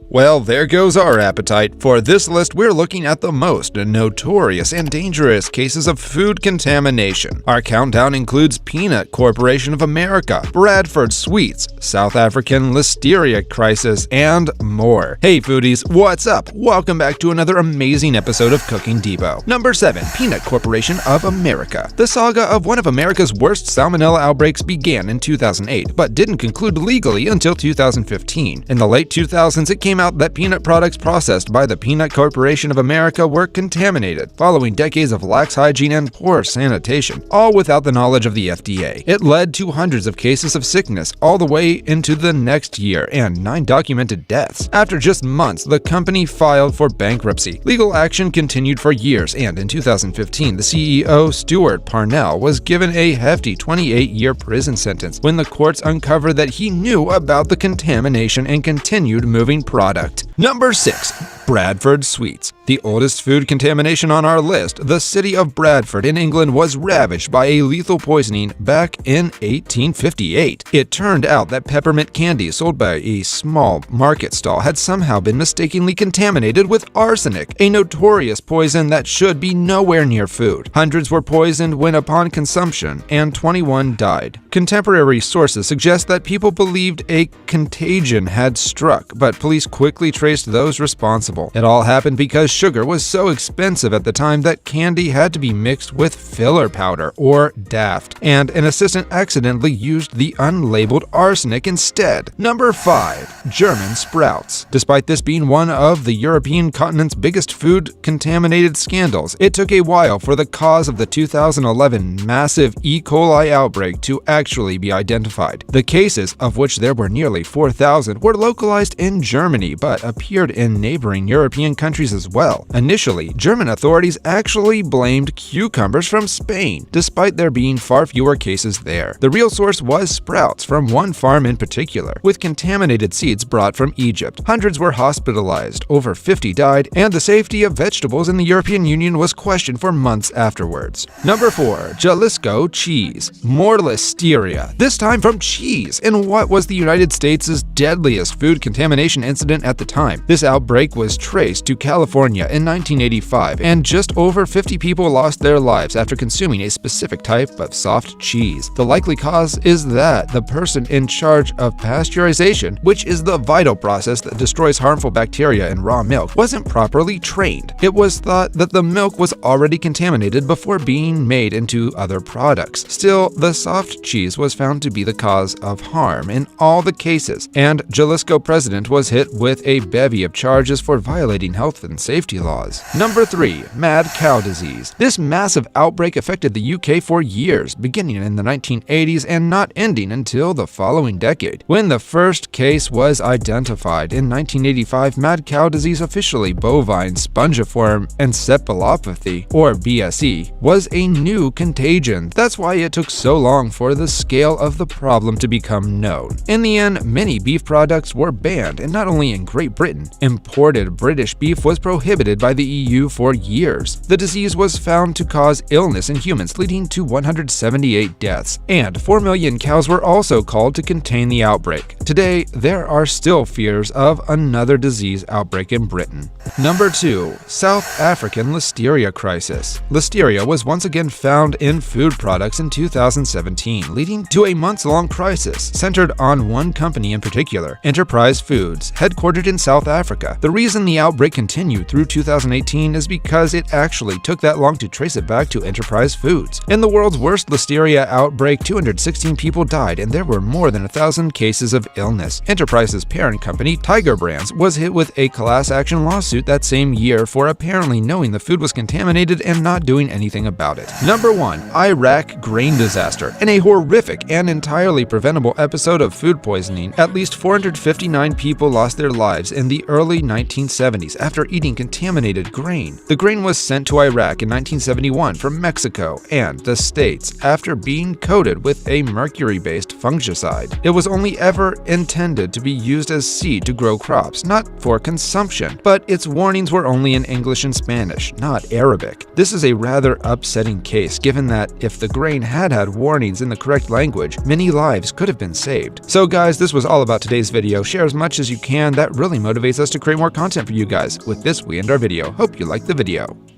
Well, there goes our appetite. For this list, we're looking at the most notorious and dangerous cases of food contamination. Our countdown includes Peanut Corporation of America, Bradford Sweets, South African Listeria Crisis, and more. Hey foodies, what's up? Welcome back to another amazing episode of Cooking Depot. Number 7. Peanut Corporation of America. The saga of one of America's worst salmonella outbreaks began in 2008, but didn't conclude legally until 2015. In the late 2000s, it came out that peanut products processed by the Peanut Corporation of America were contaminated, following decades of lax hygiene and poor sanitation, all without the knowledge of the FDA. It led to hundreds of cases of sickness all the way into the next year and 9 documented deaths. After just months, the company filed for bankruptcy. Legal action continued for years, and in 2015, the CEO, Stuart Parnell, was given a hefty 28-year prison sentence when the courts uncovered that he knew about the contamination and continued moving product. Number 6. Bradford Sweets. The oldest food contamination on our list, the city of Bradford in England was ravaged by a lethal poisoning back in 1858. It turned out that peppermint candy sold by a small market stall had somehow been mistakenly contaminated with arsenic, a notorious poison that should be nowhere near food. Hundreds were poisoned when upon consumption, and 21 died. Contemporary sources suggest that people believed a contagion had struck, but police quickly traced those responsible. It all happened because sugar was so expensive at the time that candy had to be mixed with filler powder, or daft, and an assistant accidentally used the unlabeled arsenic instead. Number 5. German Sprouts. Despite this being one of the European continent's biggest food-contaminated scandals, it took a while for the cause of the 2011 massive E. coli outbreak to actually be identified. The cases, of which there were nearly 4,000, were localized in Germany but appeared in neighboring European countries as well. Initially, German authorities actually blamed cucumbers from Spain, despite there being far fewer cases there. The real source was sprouts from one farm in particular, with contaminated seeds brought from Egypt. Hundreds were hospitalized, over 50 died, and the safety of vegetables in the European Union was questioned for months afterwards. Number 4. Jalisco Cheese. More listeria, this time from cheese, in what was the United States' deadliest food contamination incident at the time. This outbreak was traced to California in 1985, and just over 50 people lost their lives after consuming a specific type of soft cheese. The likely cause is that the person in charge of pasteurization, which is the vital process that destroys harmful bacteria in raw milk, wasn't properly trained. It was thought that the milk was already contaminated before being made into other products. Still, the soft cheese was found to be the cause of harm in all the cases, and Jalisco president was hit with a bevy of charges for violating health and safety laws. Number 3. Mad cow disease. This massive outbreak affected the UK for years, beginning in the 1980s and not ending until the following decade. When the first case was identified in 1985, mad cow disease, officially bovine spongiform encephalopathy, or BSE, was a new contagion. That's why it took so long for the scale of the problem to become known. In the end, many beef products were banned, and not only in Great Britain, imported British beef was prohibited by the EU for years. The disease was found to cause illness in humans, leading to 178 deaths, and 4 million cows were also culled to contain the outbreak. Today, there are still fears of another disease outbreak in Britain. Number 2. South African Listeria Crisis. Listeria was once again found in food products in 2017, leading to a months-long crisis centered on one company in particular, Enterprise Foods, headquartered in South Africa. The reason the outbreak continued through 2018 is because it actually took that long to trace it back to Enterprise Foods. In the world's worst listeria outbreak, 216 people died, and there were more than 1,000 cases of illness. Enterprise's parent company, Tiger Brands, was hit with a class action lawsuit that same year for apparently knowing the food was contaminated and not doing anything about it. Number 1. Iraq grain disaster. In a horrific and entirely preventable episode of food poisoning, at least 459 people lost their lives in in the early 1970s after eating contaminated grain. The grain was sent to Iraq in 1971 from Mexico and the States after being coated with a mercury-based fungicide. It was only ever intended to be used as seed to grow crops, not for consumption, but its warnings were only in English and Spanish, not Arabic. This is a rather upsetting case given that if the grain had had warnings in the correct language, many lives could have been saved. So guys, this was all about today's video. Share as much as you can. That really motivates us to create more content for you guys. With this, we end our video. Hope you liked the video.